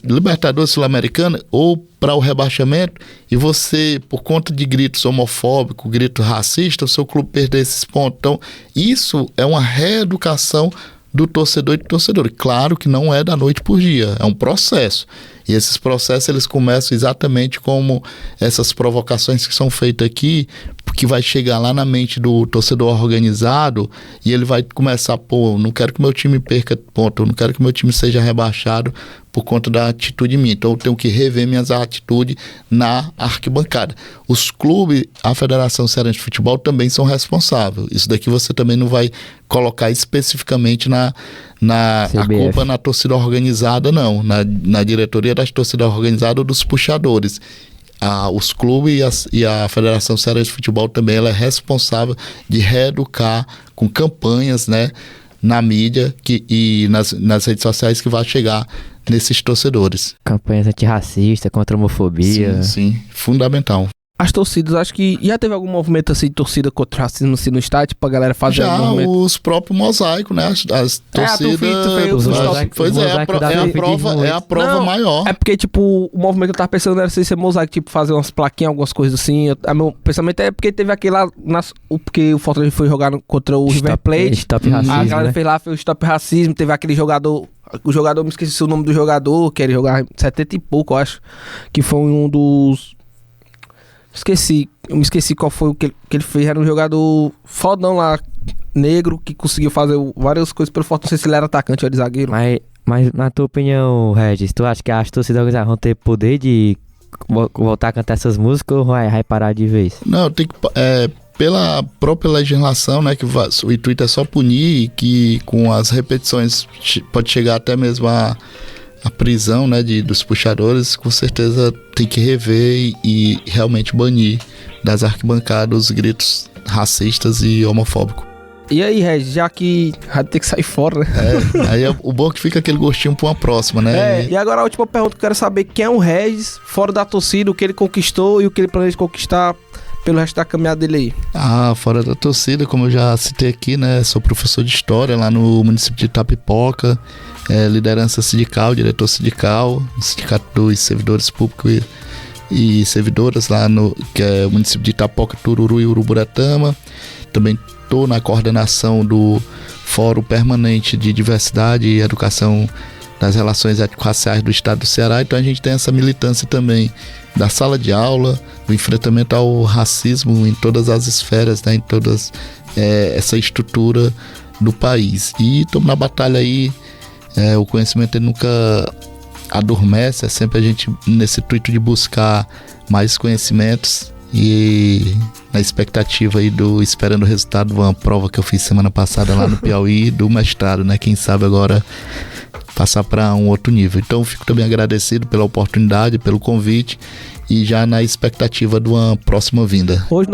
Libertadores Sul-Americana ou para o rebaixamento, e você, por conta de gritos homofóbicos, gritos racistas, o seu clube perder esses pontos. Então, isso é uma reeducação do torcedor e do torcedor. Claro que não é da noite por dia, é um processo. E esses processos, eles começam exatamente como essas provocações que são feitas aqui, que vai chegar lá na mente do torcedor organizado, e ele vai começar, não quero que meu time perca ponto, não quero que meu time seja rebaixado por conta da atitude minha. Então eu tenho que rever minhas atitudes na arquibancada. Os clubes, a Federação Cearense de Futebol também são responsáveis. Isso daqui você também não vai colocar especificamente a culpa na torcida organizada, não. Na diretoria da torcida organizada ou dos puxadores. Os clubes e a Federação Cearense de Futebol também, ela é responsável de reeducar com campanhas, né, na mídia e nas redes sociais, que vai chegar nesses torcedores. Campanhas antirracistas, contra a homofobia. Sim, fundamental. As torcidas, acho que já teve algum movimento assim de torcida contra o racismo assim, no estádio, pra galera fazer já, algum movimento? Os próprios mosaicos, né? As torcidas... É a prova maior. É porque, tipo, o movimento que eu tava pensando era ser mosaico, tipo, fazer umas plaquinhas, algumas coisas assim. Meu pensamento é porque teve aquele lá, porque o Fortaleza foi jogar contra o River Plate. Stop Racismo, a galera né? fez lá, fez o Stop Racismo, teve aquele jogador... O jogador, me esqueci o nome do jogador, que ele jogava 70 e pouco, eu acho. Que foi um dos... Eu me esqueci qual foi o que ele fez. Era um jogador fodão lá, negro, que conseguiu fazer várias coisas pelo Fortaleza. Não sei se ele era atacante ou era zagueiro. Mas na tua opinião, Regis, tu acha que as torcidas organizadas vão ter poder de voltar a cantar essas músicas ou vai parar de vez? Não, tem que... pela própria legislação, né, que o intuito é só punir, e que com as repetições pode chegar até mesmo a prisão, né, dos puxadores. Com certeza tem que rever e realmente banir das arquibancadas os gritos racistas e homofóbicos. E aí, Regis, já que vai ter que sair fora, né? Aí o bom é que fica aquele gostinho pra uma próxima, né? E agora a última pergunta que eu quero saber: quem é o Regis fora da torcida, o que ele conquistou e o que ele planeja conquistar pelo resto da caminhada dele aí? Fora da torcida, como eu já citei aqui, né? Sou professor de História lá no município de Itapipoca, liderança sindical, diretor sindical, sindicato dos servidores públicos e servidoras lá que é o município de Itapoca, Tururu e Uruburetama. Também estou na coordenação do Fórum Permanente de Diversidade e Educação das Relações Étnico-Raciais do Estado do Ceará. Então a gente tem essa militância também da sala de aula, do enfrentamento ao racismo em todas as esferas, né, em todas essa estrutura do país. E estamos na batalha aí. O conhecimento ele nunca adormece, é sempre a gente nesse intuito de buscar mais conhecimentos, e na expectativa aí esperando o resultado de uma prova que eu fiz semana passada lá no Piauí, do mestrado, né? Quem sabe agora passar para um outro nível. Então fico também agradecido pela oportunidade, pelo convite, e já na expectativa de uma próxima vinda. Hoje